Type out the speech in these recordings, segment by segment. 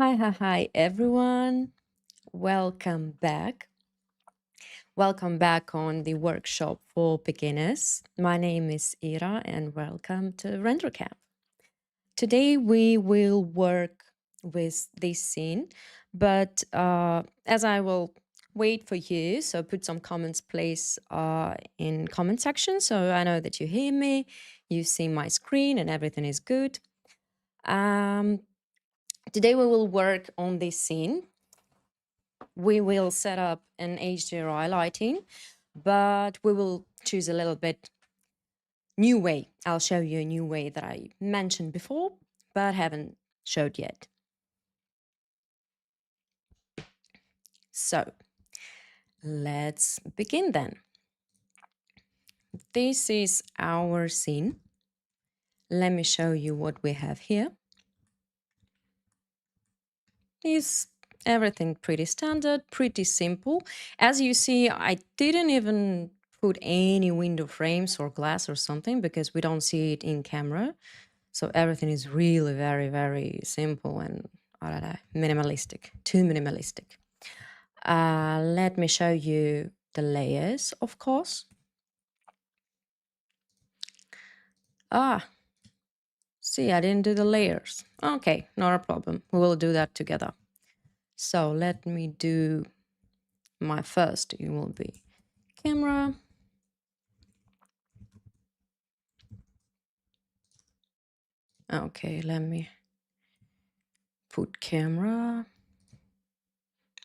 Hi, everyone. Welcome back. Welcome back on the workshop for beginners. My name is Ira and welcome to render.camp. Today we will work with this scene, but as I will wait for you, so put some comments please in comment section so I know that you hear me, you see my screen and everything is good. Um, Today we will work on this scene. We will set up an HDRI lighting, but we will choose a little bit new way. I'll show you a new way that I mentioned before, but haven't showed yet. So let's begin then. This is our scene. Let me show you what we have here. Is everything pretty standard, pretty simple. As you see, I didn't even put any window frames or glass or something because we don't see it in camera. So everything is really very, very simple and minimalistic, too minimalistic. Let me show you the layers, of course. See, I didn't do the layers. Okay, not a problem. We will do that together. So let me do my first. It will be camera. Okay, let me put camera.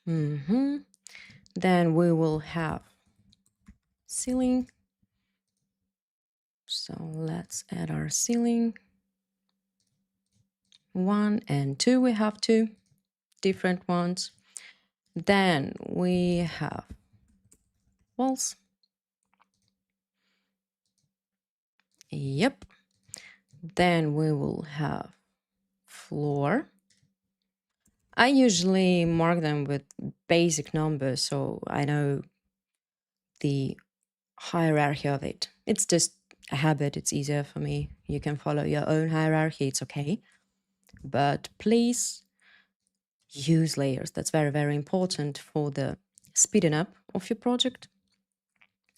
Then we will have ceiling. So let's add our ceiling. 1 and 2, we have two different ones. Then we have walls. Yep. Then we will have floor. I usually mark them with basic numbers so I know the hierarchy of it. It's just a habit, it's easier for me. You can follow your own hierarchy, it's okay. But please use layers. That's very, very important for the speeding up of your project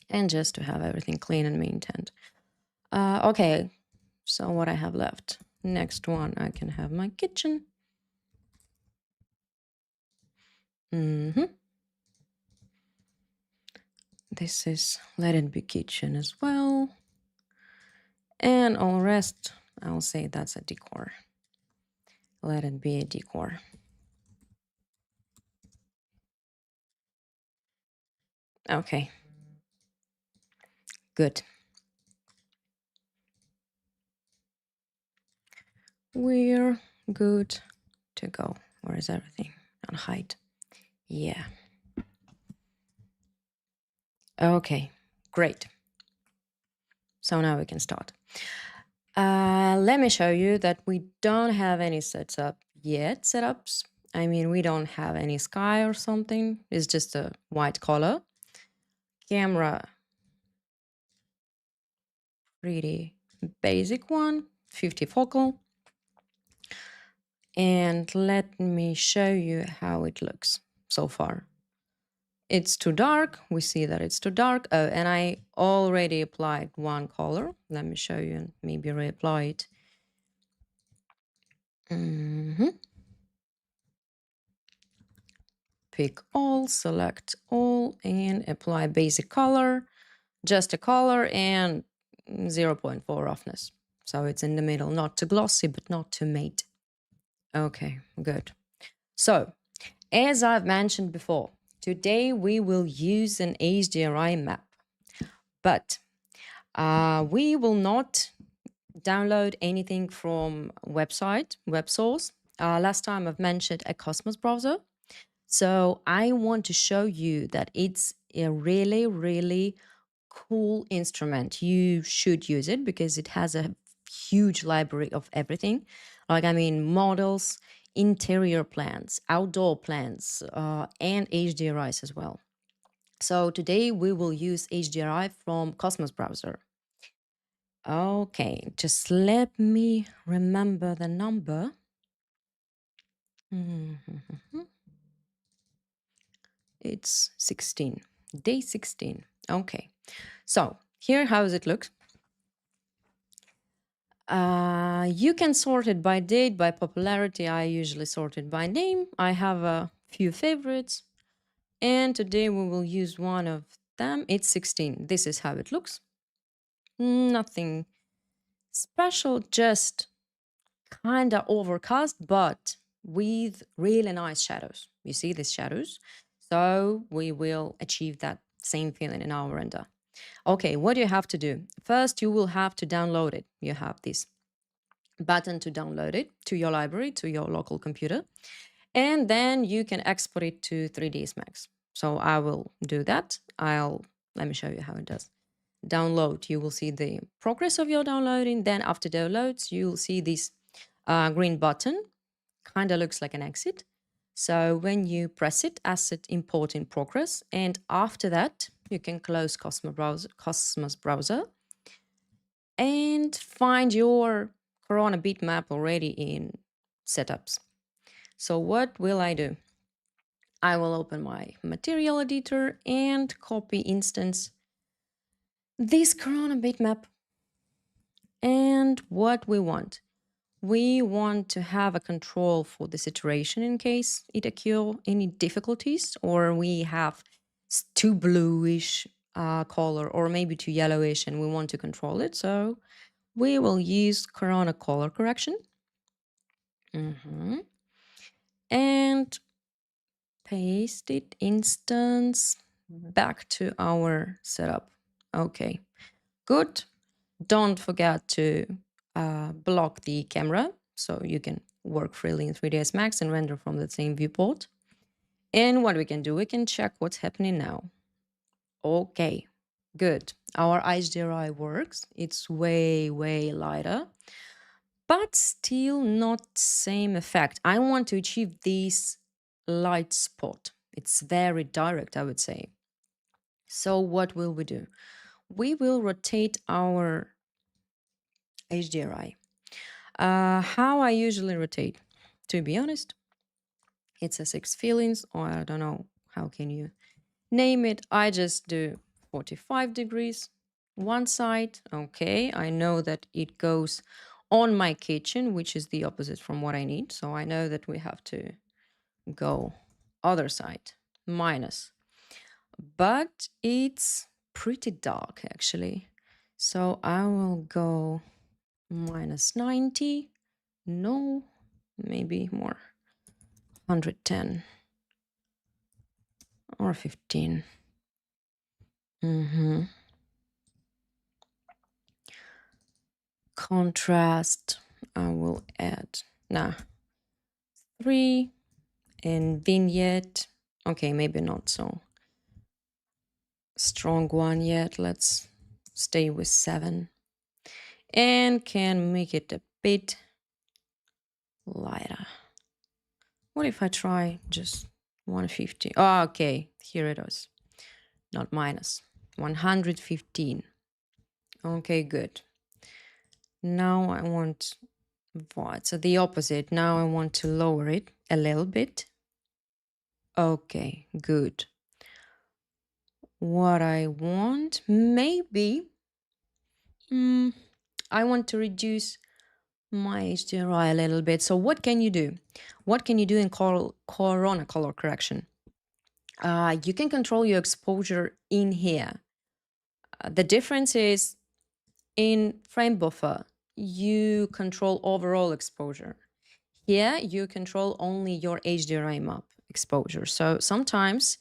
and just to have everything clean and maintained. Okay, so what I have left. Next one, I can have my kitchen. This is let it be kitchen as well. And all rest, I'll say that's a decor. Let it be a decor. Okay. Good. We're good to go. Where is everything? On height. Yeah. Okay, great. So now we can start. Let me show you that we don't have any setups. I mean, we don't have any sky or something. It's just a white color. Camera, pretty basic one, 50 focal. And let me show you how it looks so far. It's too dark. We see that it's too dark. Oh, and I already applied one color. Let me show you and maybe reapply it. Pick all, select all, and apply basic color, just a color and 0.4 roughness. So it's in the middle, not too glossy, but not too matte. Okay, good. So, as I've mentioned before, today we will use an HDRI map, but we will not download anything from web source. Last time I've mentioned a Cosmos browser. So I want to show you that it's a really, really cool instrument. You should use it because it has a huge library of everything. Like, I mean, models, interior plans, outdoor plans, and HDRIs as well. So today we will use HDRI from Cosmos browser. Okay, just let me remember the number. Mhm. It's 16, day 16. Okay, so here how does it look? You can sort it by date, by popularity. I usually sort it by name. I have a few favorites, and today we will use one of them. It's 16. This is how it looks. Nothing special, just kind of overcast, but with really nice shadows. You see these shadows? So we will achieve that same feeling in our render. Okay, what do you have to do? First, you will have to download it. You have this button to download it to your library, to your local computer, and then you can export it to 3ds Max. So I will do that. Let me show you how it does. Download, you will see the progress of your downloading. Then after downloads, you'll see this green button, kind of looks like an exit. So when you press it, asset import in progress, and after that, you can close Cosmos browser and find your Corona bitmap already in setups. So what will I do? I will open my material editor and copy instance this Corona bitmap. And what we want to have a control for the saturation in case it occur any difficulties, or we have too bluish color or maybe too yellowish and we want to control it. So we will use Corona color correction. And paste it instance back to our setup. Okay, good. Don't forget to block the camera so you can work freely in 3ds Max and render from the same viewport. And what we can do, we can check what's happening now. Okay, good. Our HDRI works. It's way, way lighter, but still not same effect. I want to achieve this light spot. It's very direct, I would say. So what will we do? We will rotate our HDRI. How I usually rotate, to be honest, it's a 6 feelings, or I don't know, how can you name it? I just do 45 degrees, one side. Okay, I know that it goes on my kitchen, which is the opposite from what I need. So I know that we have to go other side, minus. But it's pretty dark actually. So I will go minus 90. No, maybe more. 110 or 15. Contrast, I will add, 3. And vignette, okay, maybe not so strong one yet. Let's stay with 7. And can make it a bit lighter. What if I try just 150? Oh, okay, here it is. Not minus. 115. Okay, good. Now I want what? So the opposite. Now I want to lower it a little bit. Okay, good. What I want, maybe, I want to reduce my HDRI a little bit. So what can you do? What can you do in Corona color correction? You can control your exposure in here. The difference is in frame buffer, you control overall exposure. Here, you control only your HDRI map exposure. So sometimes,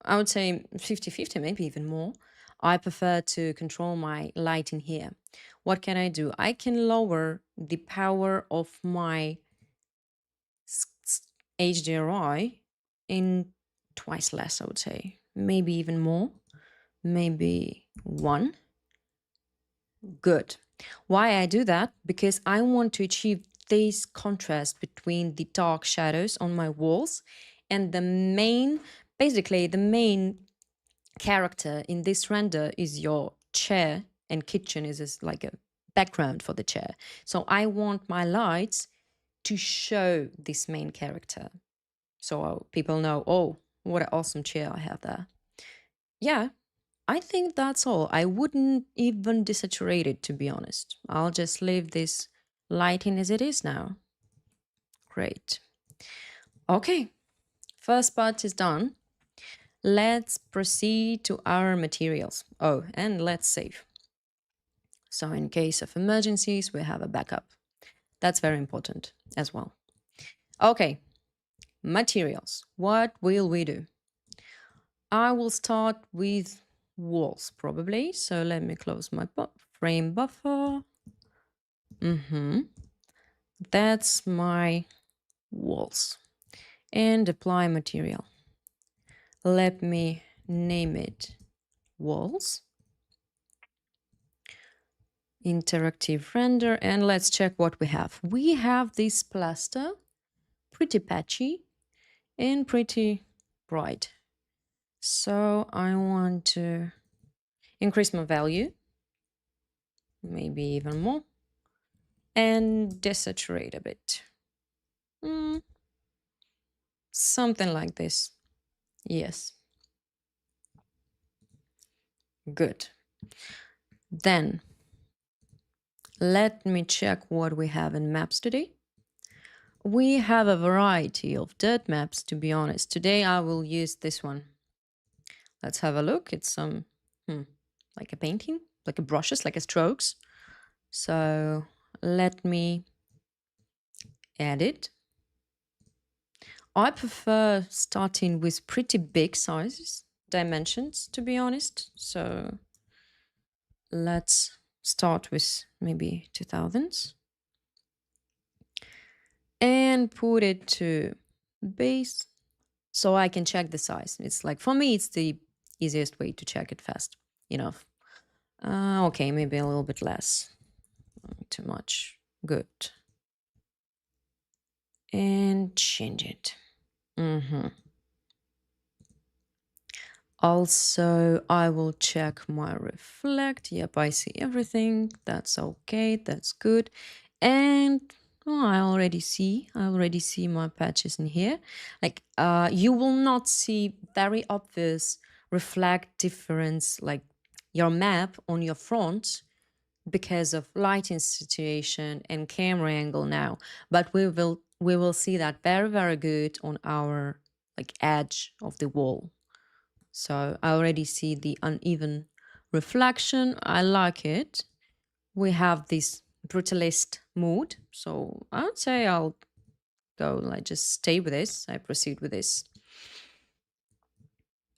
I would say 50-50, maybe even more, I prefer to control my lighting here. What can I do? I can lower the power of my HDRI in twice less, I would say. Maybe even more. Maybe 1. Good. Why I do that? Because I want to achieve this contrast between the dark shadows on my walls and basically the main character in this render is your chair, and kitchen is like a background for the chair. So I want my lights to show this main character. So people know, oh, what an awesome chair I have there. Yeah, I think that's all. I wouldn't even desaturate it, to be honest. I'll just leave this lighting as it is now. Great. Okay, first part is done. Let's proceed to our materials. Oh, and let's save. So in case of emergencies, we have a backup. That's very important as well. Okay, materials. What will we do? I will start with walls probably. So let me close my frame buffer. That's my walls. And apply material. Let me name it walls. Interactive render, and let's check what we have. We have this plaster, pretty patchy and pretty bright. So I want to increase my value, maybe even more, and desaturate a bit. Something like this. Yes. Good. Then let me check what we have in maps today. We have a variety of dirt maps, to be honest. Today I will use this one. Let's have a look. It's some like a painting, like a brushes, like a strokes. So let me add it. I prefer starting with pretty big sizes, dimensions, to be honest. So let's start with maybe 2000s and put it to base so I can check the size. It's like, for me, it's the easiest way to check it fast enough. Okay, maybe a little bit less. Too much. Good. And change it. Also, I will check my reflect. Yep, I see everything. That's okay. That's good. And I already see my patches in here. Like, you will not see very obvious reflect difference, like your map on your front, because of lighting situation and camera angle now, but we will see that very, very good on our like edge of the wall. So I already see the uneven reflection. I like it. We have this brutalist mood, so I would say I'll go like just stay with this. I proceed with this.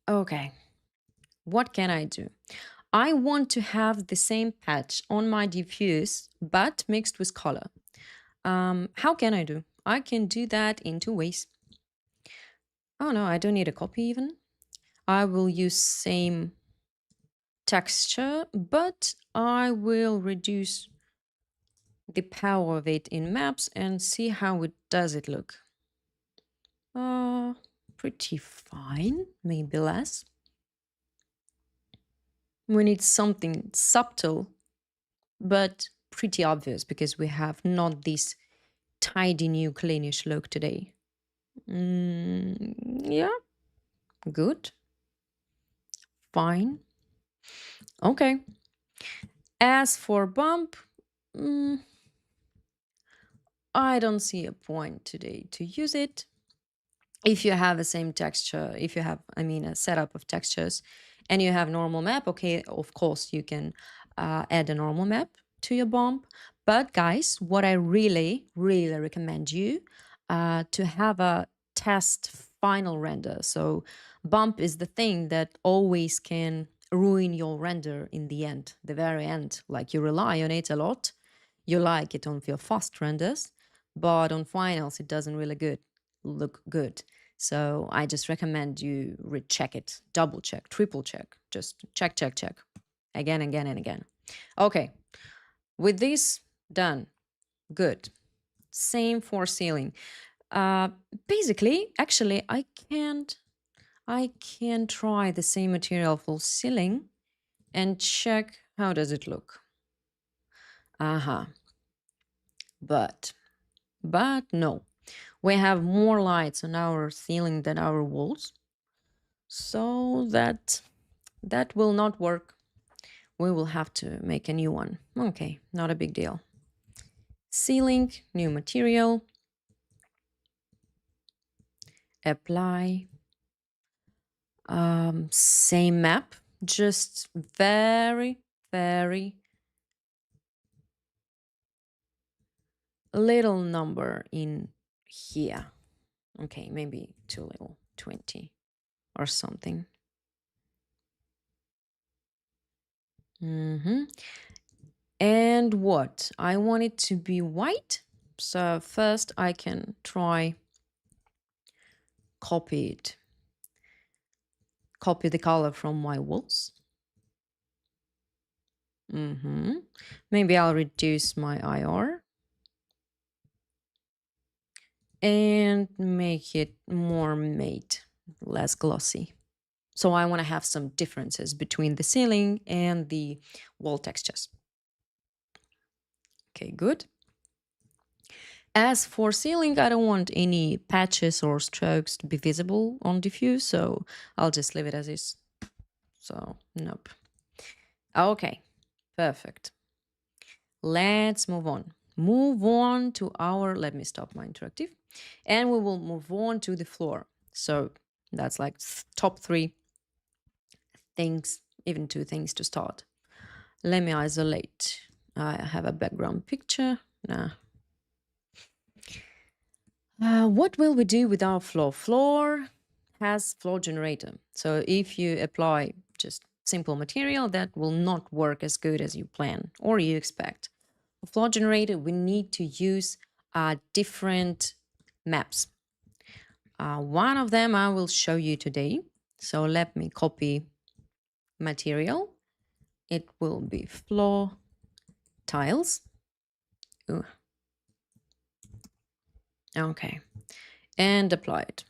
Okay, what can I do? I want to have the same patch on my diffuse, but mixed with color. How can I do? I can do that in two ways. Oh no, I don't need a copy even. I will use same texture, but I will reduce the power of it in maps and see how it does it look. Pretty fine, maybe less. We need something subtle, but pretty obvious because we have not this tidy new cleanish look today. Yeah, good. Fine. Okay. As for bump, I don't see a point today to use it. If you have the same texture, if you have, a setup of textures and you have normal map, okay, of course you can add a normal map to your bump. But guys, what I really, really recommend you to have a test final render. So bump is the thing that always can ruin your render in the end, the very end. Like you rely on it a lot. You like it on your fast renders, but on finals it doesn't really look good. So I just recommend you recheck it, double check, triple check, just check, check, check, again, again, and again. Okay, with this done, good. Same for ceiling. Basically, actually, I can try the same material for ceiling and check how does it look. But But no, we have more lights on our ceiling than our walls. So that will not work. We will have to make a new one. Okay, not a big deal. Ceiling, new material. Apply. Same map, just very, very little number in here. Okay, maybe too little, 20 or something. And what? I want it to be white. So first I can try copy the color from my walls. Maybe I'll reduce my IR and make it more matte, less glossy. So I want to have some differences between the ceiling and the wall textures. Okay, good. As for ceiling, I don't want any patches or strokes to be visible on diffuse, so I'll just leave it as is. So, nope. Okay, perfect. Let's move on. Move on to our, let me stop my interactive, and we will move on to the floor. So that's like top 3 things, even 2 things to start. Let me isolate. I have a background picture. What will we do with our floor? Floor has floor generator. So if you apply just simple material, that will not work as good as you plan or you expect. For floor generator, we need to use different maps. One of them I will show you today. So let me copy material. It will be floor tiles. Ooh. Okay. And apply it.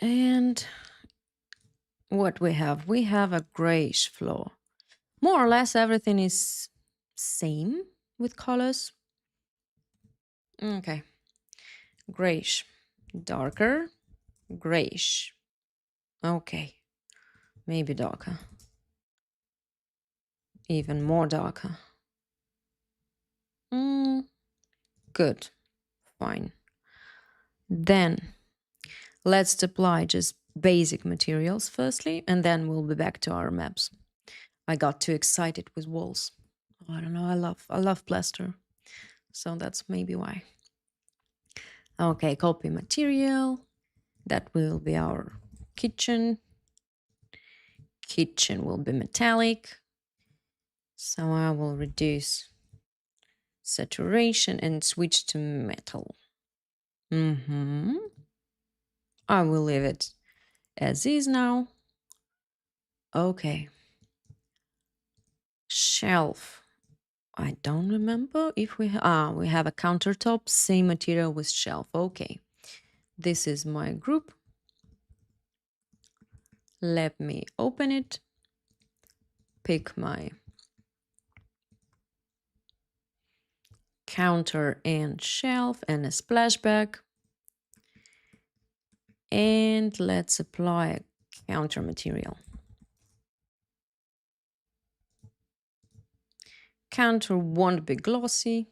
And what we have a grayish floor. More or less everything is same with colors. Okay. Grayish. Darker. Grayish. Okay. Maybe darker. Even more darker. Good. Fine. Then let's apply just basic materials firstly, and then we'll be back to our maps. I got too excited with walls. I don't know, I love plaster. So that's maybe why. Okay, copy material. That will be our kitchen. Kitchen will be metallic. So I will reduce saturation and switch to metal. I will leave it as is now. Okay. Shelf. I don't remember if we we have a countertop, same material with shelf. Okay. This is my group. Let me open it. Pick my counter and shelf and a splashback. And let's apply a counter material. Counter won't be glossy.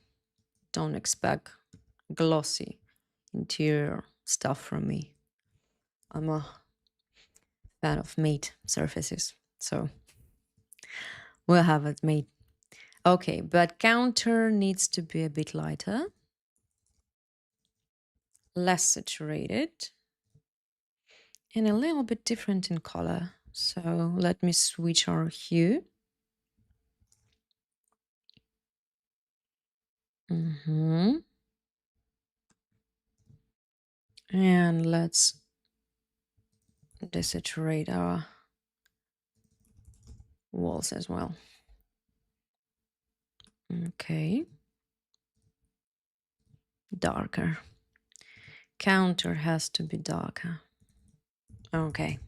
Don't expect glossy interior stuff from me. I'm a fan of matte surfaces, so we'll have it made. Okay, but counter needs to be a bit lighter, less saturated, and a little bit different in color. So let me switch our hue. And let's desaturate our walls as well. Okay. Darker. Counter has to be darker. Okay.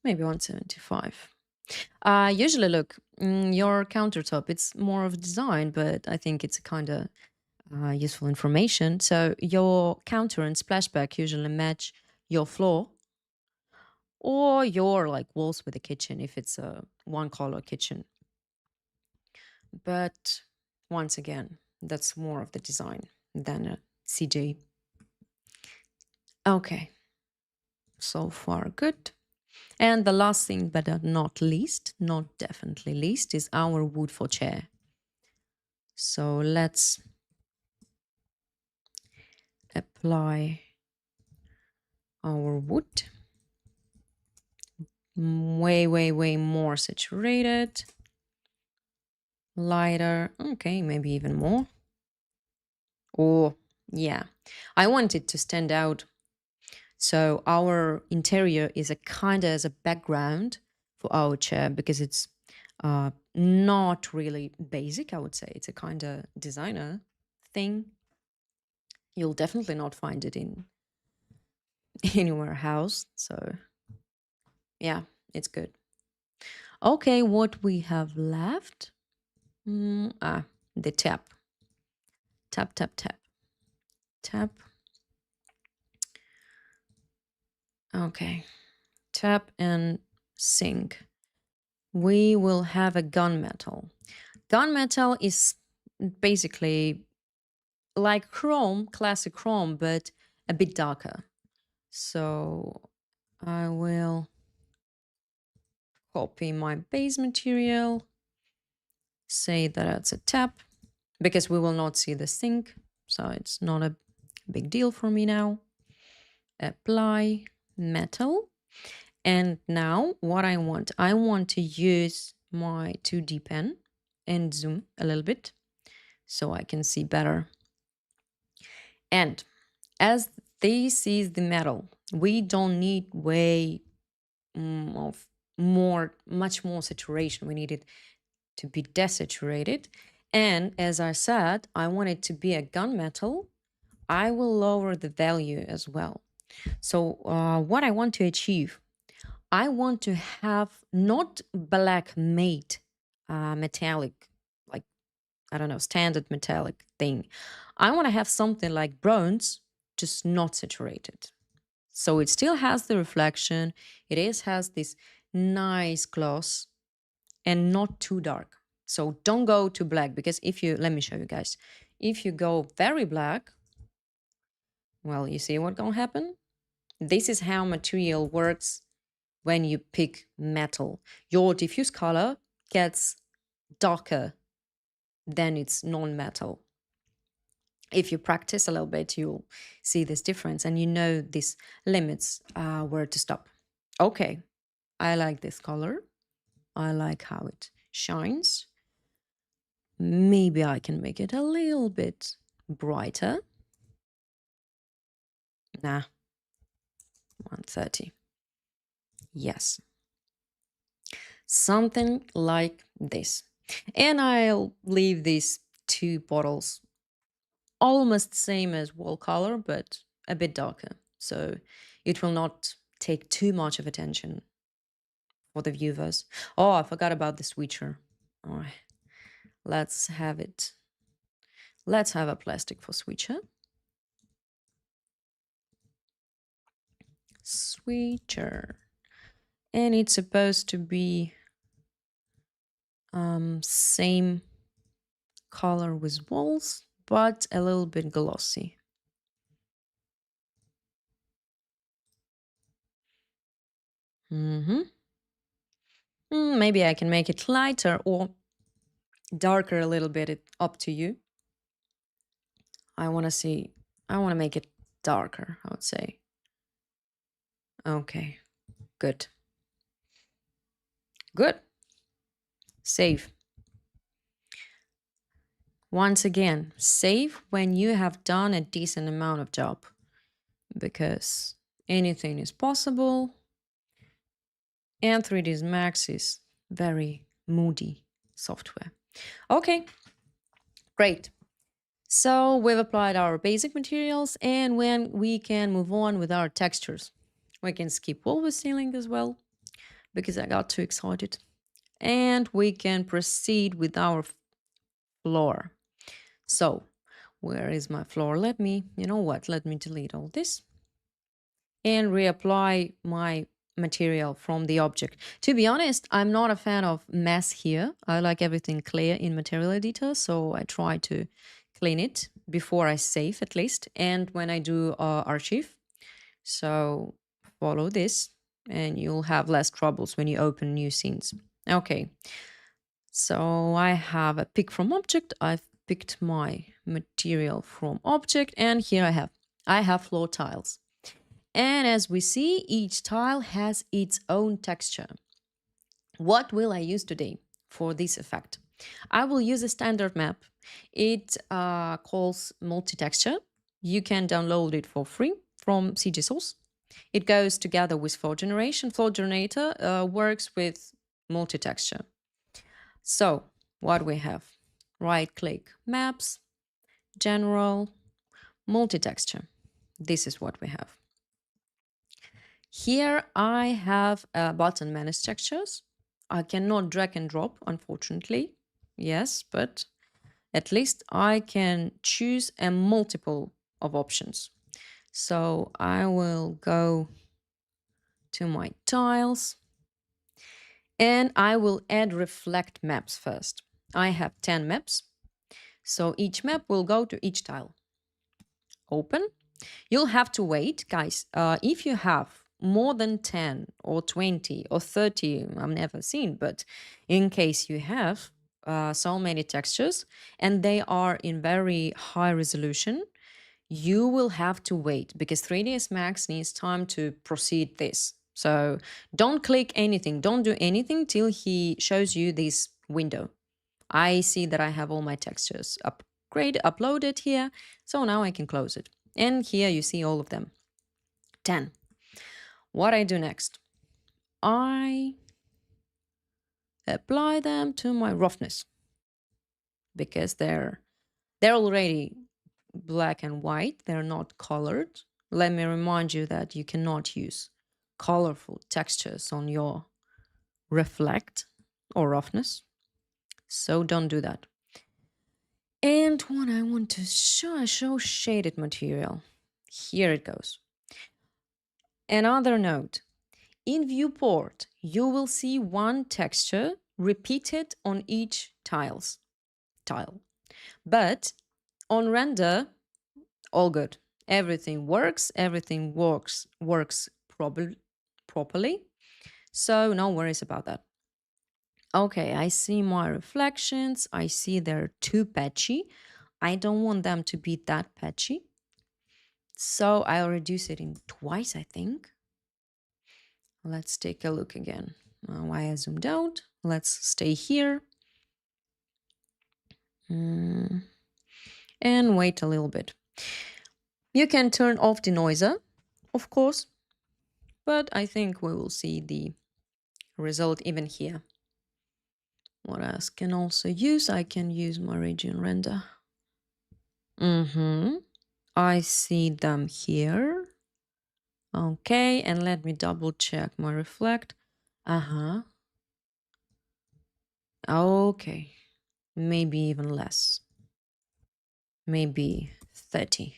maybe 175. Usually, look, your countertop, it's more of design, but I think it's a kind of useful information. So your counter and splashback usually match your floor or your like walls with the kitchen if it's a one color kitchen. But once again, that's more of the design than a CJ. Okay, so far good. And the last thing, but not least, not definitely least, is our wood for chair. So let's apply our wood. Way more saturated. Lighter. Okay, maybe even more. Oh, yeah. I want it to stand out. So our interior is a kind of as a background for our chair because it's not really basic, I would say. It's a kind of designer thing. You'll definitely not find it in anywhere house. So yeah, it's good. Okay, what we have left? The tap. Tap, tap, tap. Tap. Okay. Tap and sink. We will have a gunmetal. Gunmetal is basically like chrome, classic chrome, but a bit darker. So I will copy my base material, say that it's a tap, because we will not see the sink, so it's not a big deal for me now. Apply metal. And now what I want to use my 2D pen and zoom a little bit so I can see better. And as this is the metal, we don't need much more saturation. We need it to be desaturated. And as I said, I want it to be a gunmetal. I will lower the value as well. So what I want to achieve, I want to have not black matte metallic, like, I don't know, standard metallic thing. I want to have something like bronze, just not saturated. So it still has the reflection. Has this nice gloss and not too dark. So don't go too black because let me show you guys. If you go very black, well, you see what gonna happen? This is how material works when you pick metal. Your diffuse color gets darker than its non-metal. If you practice a little bit, you'll see this difference and you know these limits where to stop. Okay, I like this color. I like how it shines. Maybe I can make it a little bit brighter. Nah, 130. Yes. Something like this. And I'll leave these two bottles almost same as wall color, but a bit darker. So it will not take too much of attention for the viewers. Oh, I forgot about the switcher. All right. Let's have it. Let's have a plastic for switcher. Switcher. And it's supposed to be same color with walls, but a little bit glossy. Maybe I can make it lighter or darker a little bit. It's up to you. I want to make it darker, I would say. Okay, good. Good. Save. Once again, save when you have done a decent amount of job because anything is possible. And 3ds Max is very moody software. Okay, great. So we've applied our basic materials and when we can move on with our textures. We can skip wall with ceiling as well. because I got too excited. And we can proceed with our floor. So, where is my floor? Let me, you know what? Let me delete all this and reapply my material from the object. To be honest, I'm not a fan of mess here. I like everything clear in material editor, so I try to clean it before I save at least, and when I do archive. So follow this and you'll have less troubles when you open new scenes. Okay, so I have a pick from object. I've picked my material from object, and here I have floor tiles. And as we see, each tile has its own texture. What will I use today for this effect? I will use a standard map. It calls multi-texture. You can download it for free from CG Source. It goes together with floor generation. Floor generator works with multi-texture. So what we have, right-click, maps, general, multi-texture. This is what we have. Here I have a button manage textures. I cannot drag and drop, unfortunately. Yes, but at least I can choose a multiple of options. So I will go to my tiles and I will add reflect maps first. I have 10 maps. So each map will go to each tile. Open. You'll have to wait, guys. If you have more than 10 or 20 or 30, I've never seen, but in case you have so many textures and they are in very high resolution, you will have to wait because 3ds Max needs time to proceed this. So don't click anything, don't do anything till he shows you this window. I see that I have all my textures uploaded here, so now I can close it. And here you see all of them. 10. What I do next? I apply them to my roughness because they're already black and white. They're not colored. Let me remind you that you cannot use colorful textures on your reflect or roughness. So don't do that. And what I want to show, I show shaded material. Here it goes. Another note. In viewport, you will see one texture repeated on each tile. But on render, all good. Everything works properly. So no worries about that. Okay, I see my reflections. I see they're too patchy. I don't want them to be that patchy. So I'll reduce it in twice, I think. Let's take a look again. Why I zoomed out. Let's stay here. And wait a little bit. You can turn off the noiser, of course, but I think we will see the result even here. What else can also use? I can use my region render. I see them here. Okay, and let me double check my reflect. Okay, maybe even less. Maybe 30.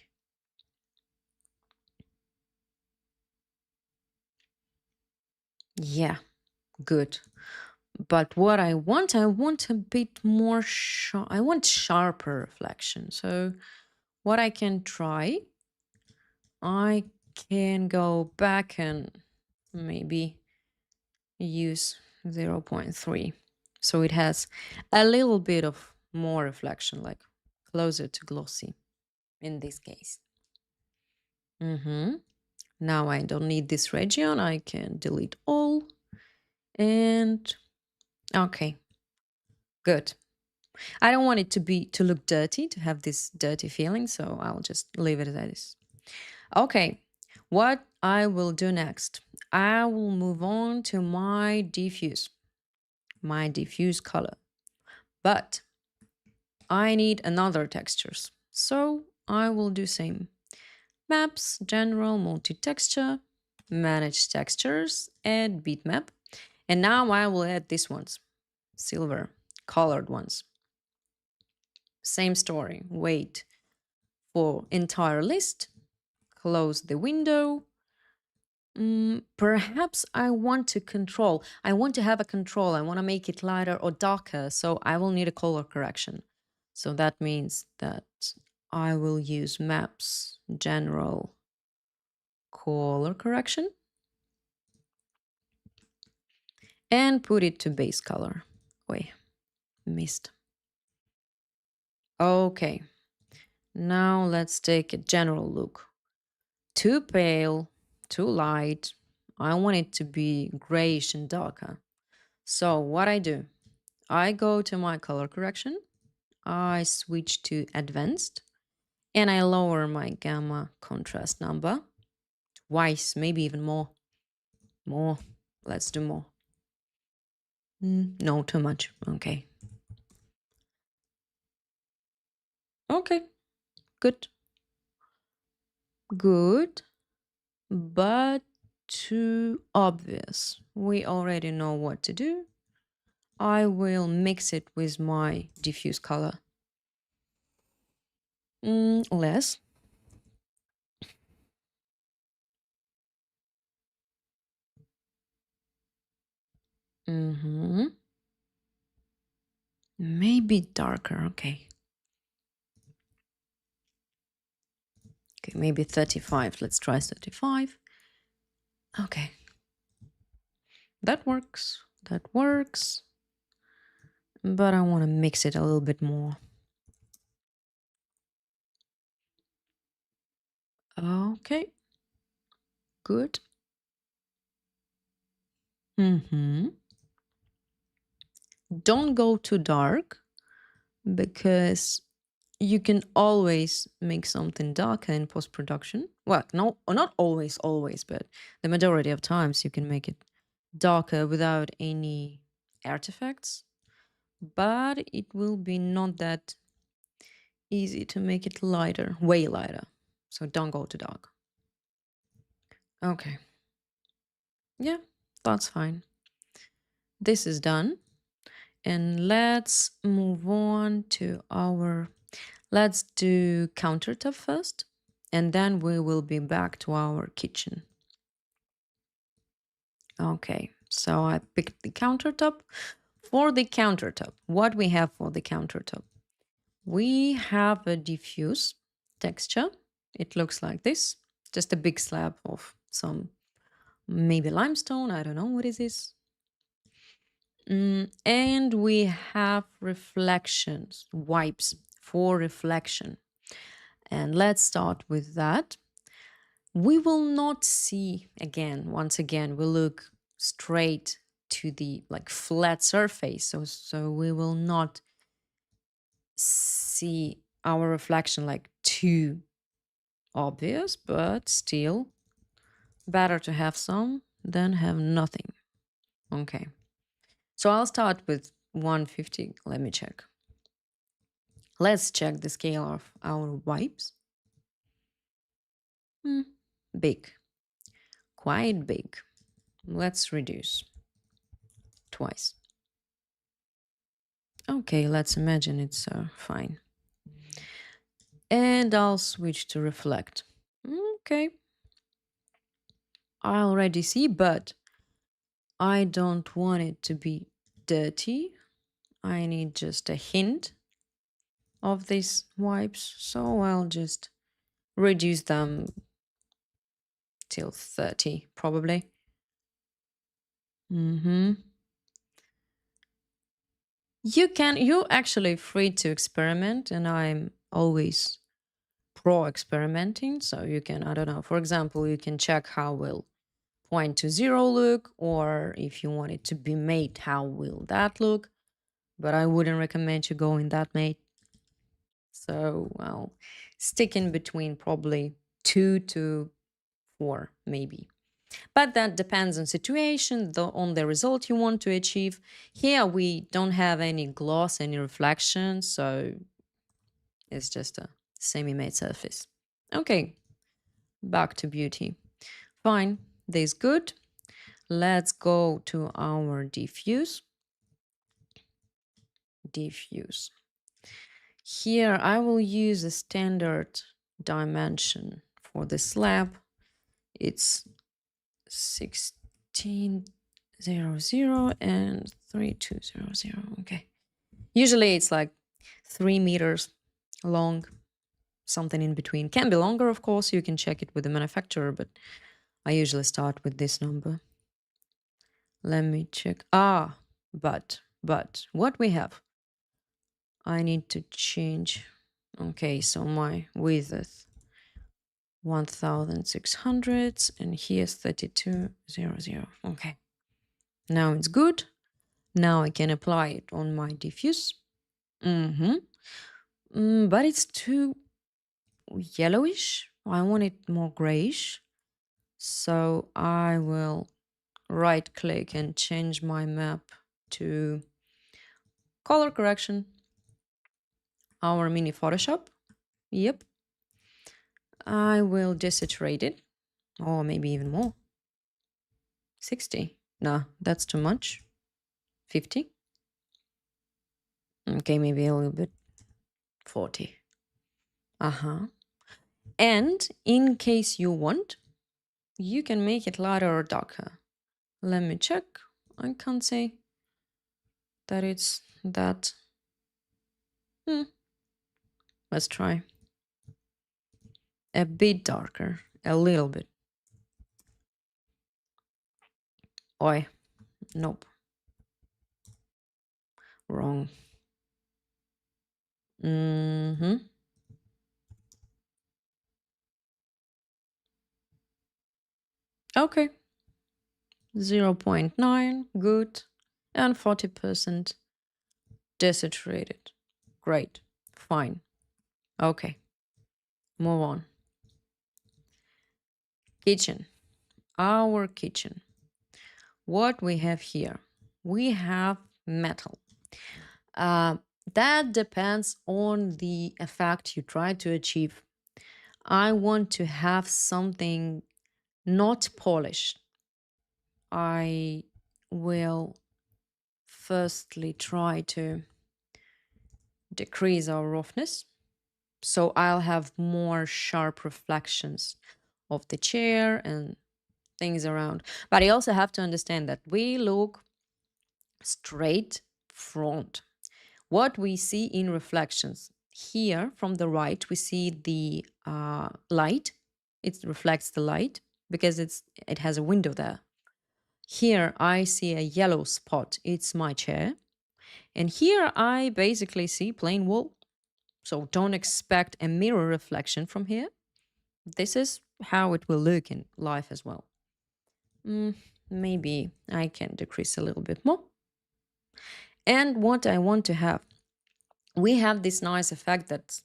Yeah, good. But what I want a bit more sharp. I want sharper reflection. So what I can try, I can go back and maybe use 0.3. So it has a little bit of more reflection, like closer to glossy in this case. Now I don't need this region. I can delete all. And okay, good. I don't want it to look dirty, to have this dirty feeling, so I'll just leave it as is. Okay, what I will do next, I will move on to my diffuse color. But I need another textures, so I will do same. Maps, general, multi-texture, manage textures, add bitmap. And now I will add these ones, silver, colored ones. Same story. Wait for entire list. Close the window. Perhaps I want to control. I want to have a control. I want to make it lighter or darker. So I will need a color correction. So that means that I will use maps general color correction and put it to base color. Wait, missed. Okay. Now let's take a general look. Too pale, too light. I want it to be grayish and darker. So what I do, I go to my color correction, I switch to advanced, and I lower my gamma contrast number twice, maybe even more. More. Let's do more. No, too much. Okay. Okay. Good. Good. But too obvious. We already know what to do. I will mix it with my diffuse color. Less. Maybe darker. Okay. Okay, maybe 35. Let's try 35. Okay. That works. That works. But I want to mix it a little bit more. Okay. Good. Don't go too dark, because you can always make something darker in post-production. Well, no, not always, but the majority of times you can make it darker without any artifacts. But it will be not that easy to make it lighter, way lighter. So don't go too dark. Okay. Yeah, that's fine. This is done. And let's move on to let's do countertop first. And then we will be back to our kitchen. Okay, so I picked the countertop. For the countertop, what we have for the countertop? We have a diffuse texture. It looks like this, just a big slab of some maybe limestone. I don't know what is this. And we have reflections, wipes for reflection. And let's start with that. We will not see once again, we look straight to the flat surface. So we will not see our reflection too obvious, but still better to have some than have nothing. Okay. So I'll start with 150. Let me check. Let's check the scale of our wipes. Big. Quite big. Let's reduce twice. Okay, let's imagine it's fine. And I'll switch to reflect. Okay. I already see, but I don't want it to be dirty. I need just a hint of these wipes, so I'll just reduce them till 30 probably. You're actually free to experiment, and I'm always pro experimenting. So you can, I don't know, for example, you can check how will 0.20 look, or if you want it to be made, how will that look? But I wouldn't recommend you go in that mate. So I'll stick in between probably 2 to 4 maybe. But that depends on situation, on the result you want to achieve. Here we don't have any gloss, any reflection, so it's just a semi-matte surface. Okay, back to beauty. Fine, this is good. Let's go to our diffuse. Diffuse. Here I will use a standard dimension for the slab. It's 1600 and 3200. Okay. Usually it's like 3 meters long, something in between. Can be longer, of course. You can check it with the manufacturer, but I usually start with this number. Let me check. But what we have? I need to change. Okay, so my width is 1600 and here's 3200. Okay. Now it's good. Now I can apply it on my diffuse. But it's too yellowish. I want it more grayish. So I will right click and change my map to color correction. Our mini Photoshop. Yep. I will desaturate it. Or maybe even more. 60. No, that's too much. 50. Okay, maybe a little bit. 40. And in case you want, you can make it lighter or darker. Let me check. I can't say that it's that. Let's try. A bit darker. A little bit. Oi. Nope. Wrong. Okay. 0.9, good. And 40% desaturated. Great. Fine. Okay. Move on. Kitchen. Our kitchen. What we have here? We have metal. That depends on the effect you try to achieve. I want to have something not polished. I will firstly try to decrease our roughness. So I'll have more sharp reflections of the chair and things around. But I also have to understand that we look straight front. What we see in reflections here from the right, we see the light. It reflects the light because it has a window there. Here I see a yellow spot. It's my chair. And here I basically see plain wall. So don't expect a mirror reflection from here. This is how it will look in life as well. Maybe I can decrease a little bit more. And what I want to have, we have this nice effect that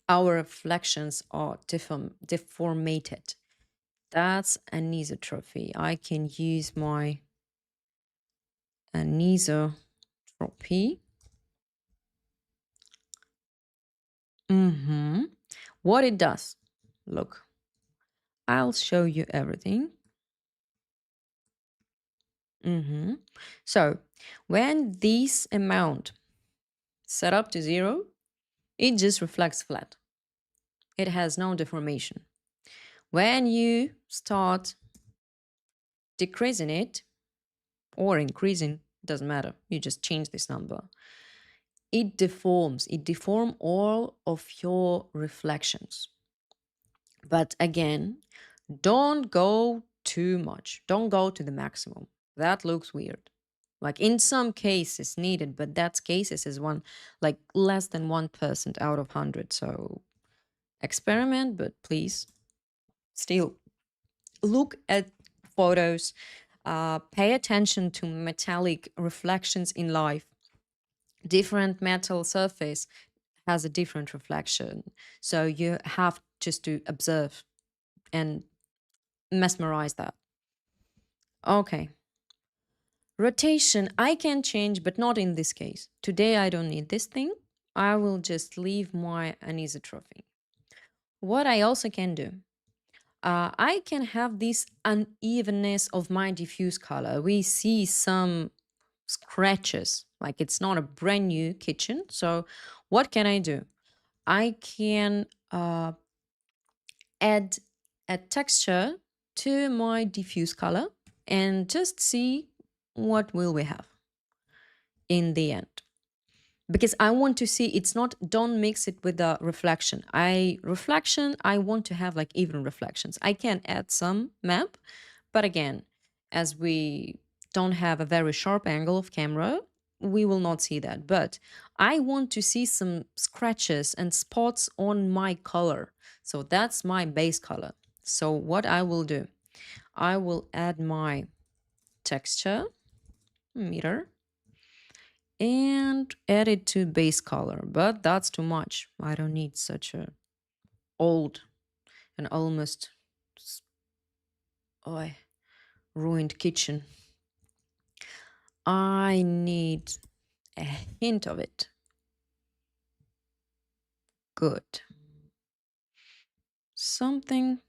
our reflections are deformated. That's anisotropy. I can use my anisotropy. What it does, look, I'll show you everything. So when this amount set up to 0, it just reflects flat. It has no deformation. When you start decreasing it or increasing, doesn't matter. You just change this number. It deforms. It deforms all of your reflections. But again, don't go too much. Don't go to the maximum. That looks weird. Like in some cases needed, but that cases is like less than 1% out of 100. So experiment, but please still look at photos, pay attention to metallic reflections in life. Different metal surface has a different reflection. So you have just to observe and mesmerize that. Okay. Rotation, I can change, but not in this case. Today, I don't need this thing. I will just leave my anisotropy. What I also can do, I can have this unevenness of my diffuse color. We see some scratches, like it's not a brand new kitchen. So, what can I do? I can add a texture to my diffuse color and just see what will we have in the end. Because I want to see, it's not, don't mix it with the reflection. I want to have like even reflections. I can add some map, but again, as we don't have a very sharp angle of camera, we will not see that. But I want to see some scratches and spots on my color. So that's my base color. So what I will do, I will add my texture meter and add it to base color, but that's too much. I don't need such a old and almost oh, ruined kitchen. I need a hint of it. Good. Something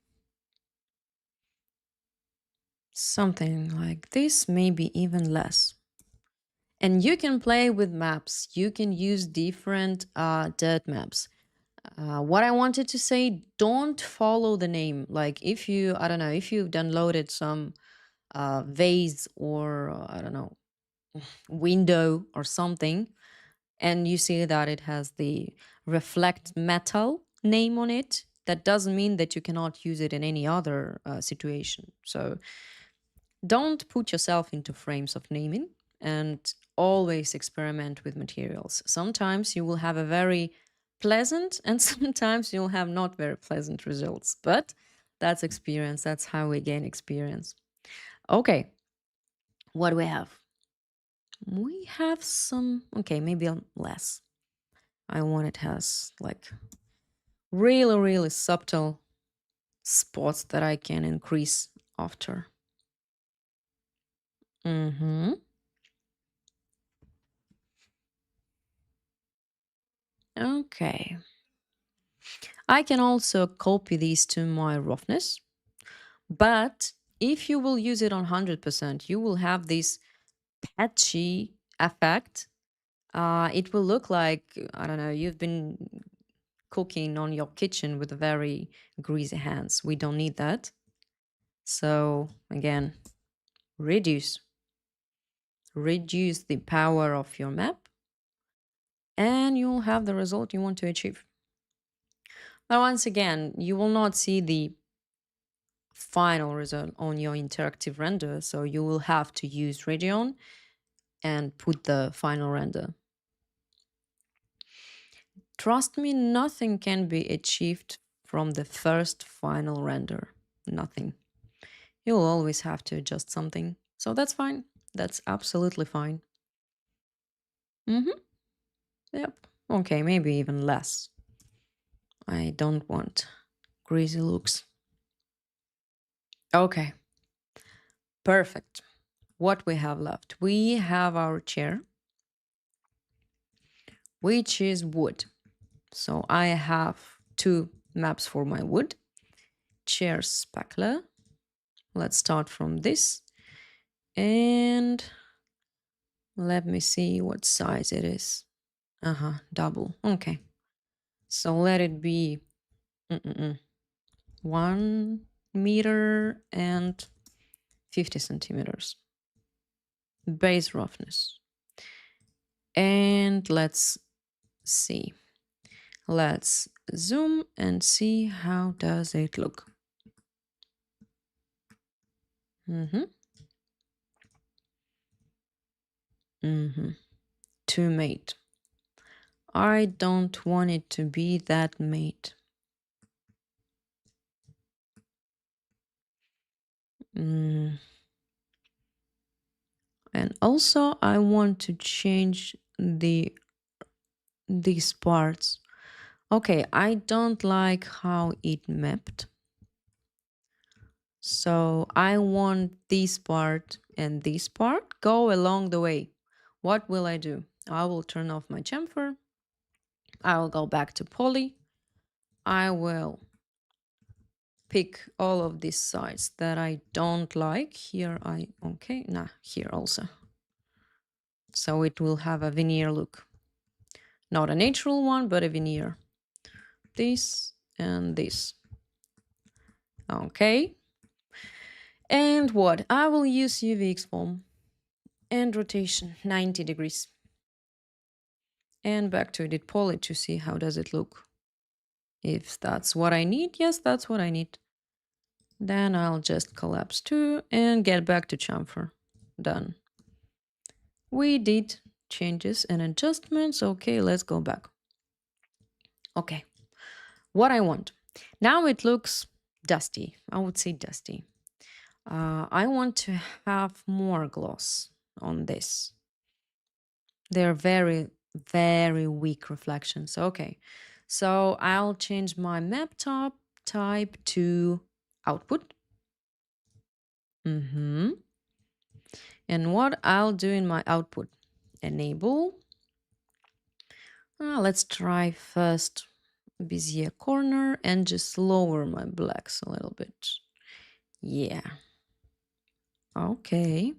like this, maybe even less. And you can play with maps. You can use different dirt maps. What I wanted to say, don't follow the name. Like if you, I don't know, if you've downloaded some vase or I don't know, window or something, and you see that it has the reflect metal name on it, that doesn't mean that you cannot use it in any other situation. So don't put yourself into frames of naming and always experiment with materials. Sometimes you will have a very pleasant and sometimes you'll have not very pleasant results, but that's experience. That's how we gain experience. Okay, what do we have? We have some, okay, maybe less. I want it has like really, really subtle spots that I can increase after. Mm-hmm. Okay. I can also copy these to my roughness, but if you will use it on 100%, you will have this patchy effect. It will look like, I don't know, you've been cooking on your kitchen with very greasy hands. We don't need that. So again, reduce. Reduce the power of your map and you'll have the result you want to achieve. But once again, you will not see the final result on your interactive render, so you will have to use Radeon and put the final render. Trust me, nothing can be achieved from the first final render. Nothing. You'll always have to adjust something. So that's fine. That's absolutely fine. Mm-hmm. Yep. Okay, maybe even less. I don't want greasy looks. Okay. Perfect. What we have left? We have our chair, which is wood. So I have two maps for my wood. Chair specular. Let's start from this. And let me see what size it is. Double. Okay. So let it be 1 meter and 50 centimeters. Base roughness. And let's see. Let's zoom and see how does it look. To mate. I don't want it to be that mate. And also I want to change these parts. Okay, I don't like how it mapped. So I want this part and this part go along the way. What will I do? I will turn off my chamfer. I will go back to poly. I will pick all of these sides that I don't like. Here here also. So it will have a veneer look. Not a natural one, but a veneer. This and this. Okay. And what? I will use UV Exform and rotation 90 degrees. And back to edit poly to see how does it look. If that's what I need, yes, that's what I need. Then I'll just collapse too and get back to chamfer. Done. We did changes and adjustments. Okay, let's go back. Okay, what I want. Now it looks dusty. I would say dusty. I want to have more gloss on this. They're very, very weak reflections. Okay, so I'll change my map type to output. And what I'll do in my output, enable. Let's try first Bezier corner and just lower my blacks a little bit. Yeah. Okay.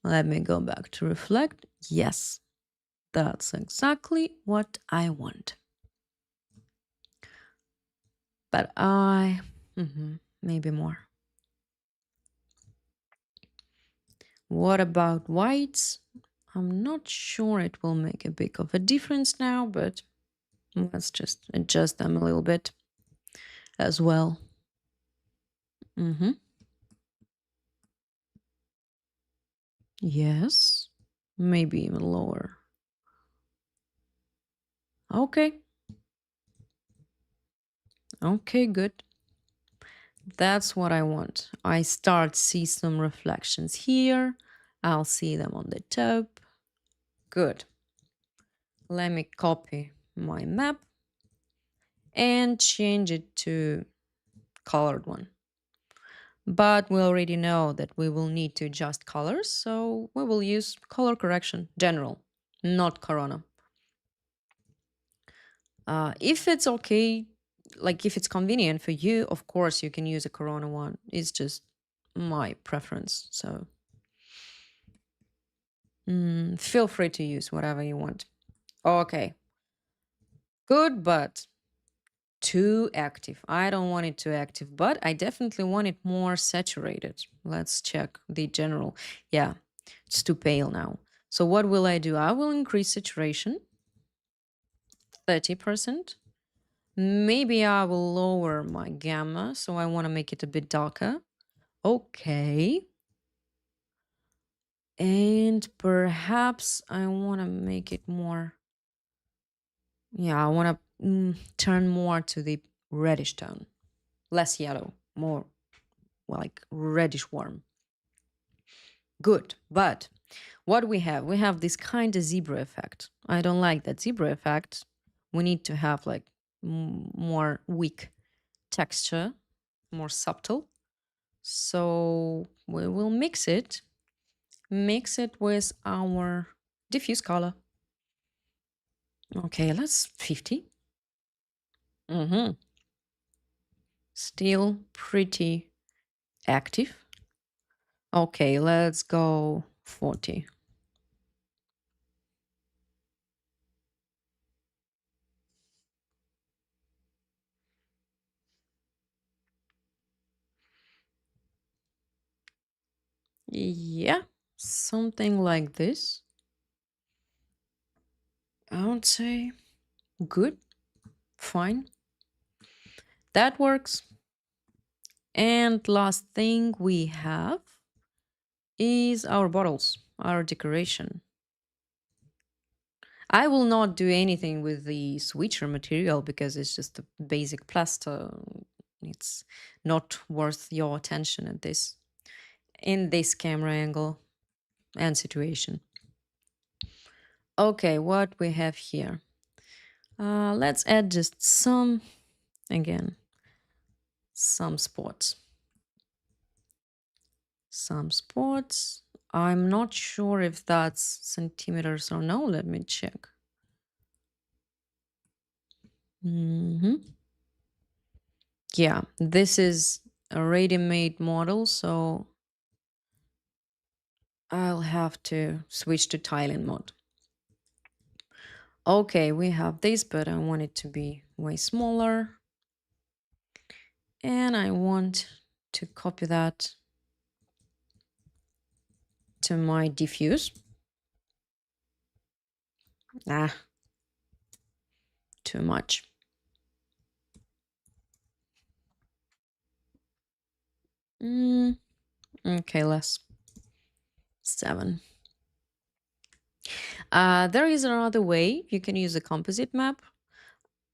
Let me go back to reflect. Yes, that's exactly what I want. But maybe more. What about whites? I'm not sure it will make a big of a difference now, but let's just adjust them a little bit as well. Yes, maybe even lower. Okay. Okay, good. That's what I want. I see some reflections here. I'll see them on the top. Good. Let me copy my map and change it to colored one. But we already know that we will need to adjust colors, so we will use color correction, general, not Corona. If it's okay, like if it's convenient for you, of course you can use a Corona one. It's just my preference, so feel free to use whatever you want. Okay. Good, but too active. I don't want it too active, but I definitely want it more saturated. Let's check the general. Yeah, it's too pale now. So what will I do? I will increase saturation 30%. Maybe I will lower my gamma, so I want to make it a bit darker. Okay. And perhaps I want to make it more... Yeah, I want to turn more to the reddish tone. Less yellow, more like reddish warm. Good, but what we have? We have this kind of zebra effect. I don't like that zebra effect. We need to have like more weak texture, more subtle. So we will mix it with our diffuse color. Okay, let's 50. Still pretty active. Okay, let's go 40. Yeah, something like this. I would say good, fine. That works. And last thing we have is our bottles, our decoration. I will not do anything with the switcher material because it's just a basic plaster. It's not worth your attention at this, in this camera angle and situation. Okay, what we have here. Let's add just some spots. Some spots. I'm not sure if that's centimeters or no. Let me check. Yeah, this is a ready-made model, so I'll have to switch to tiling mode. Okay, we have this, but I want it to be way smaller. And I want to copy that to my diffuse. Ah, too much. Okay, less. 7. There is another way you can use a composite map,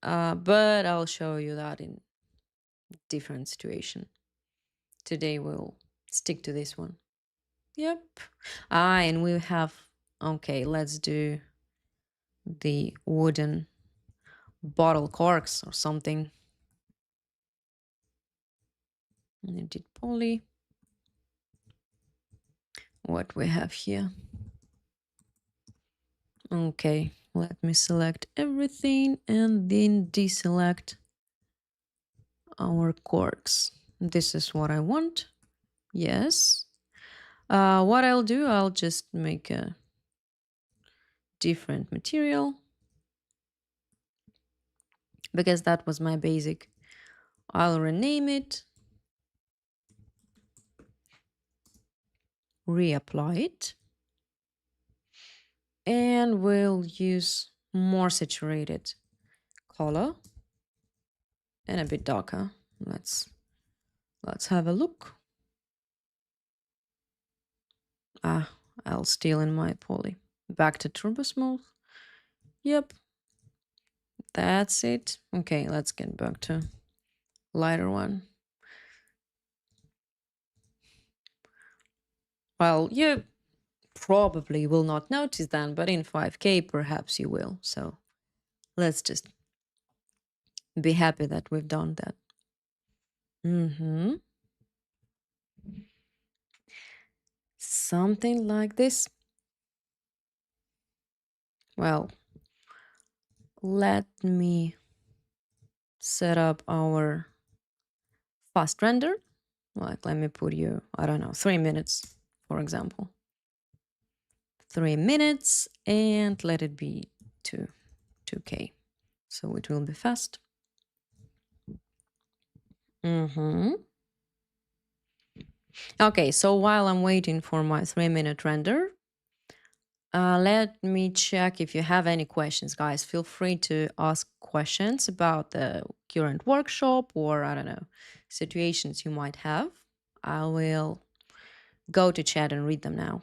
but I'll show you that in different situation. Today we'll stick to this one. Yep. And we have, okay, let's do the wooden bottle corks or something. Edit poly. What we have here. Okay, let me select everything and then deselect our corks. This is what I want. Yes. What I'll do, I'll just make a different material because that was my basic. I'll rename it, reapply it, and we'll use more saturated color and a bit darker. Let's have a look. I'll steal in my poly. Back to turbo smooth. Yep, that's it. Okay, let's get back to lighter one. Well, you probably will not notice then, but in 5K perhaps you will. So let's just be happy that we've done that. Something like this. Well, let me set up our fast render. Like, let me put you, I don't know, 3 minutes, for example. 3 minutes, and let it be 2K. So it will be fast. Okay, so while I'm waiting for my 3-minute render, let me check if you have any questions, guys. Feel free to ask questions about the current workshop or, I don't know, situations you might have. I will go to chat and read them now.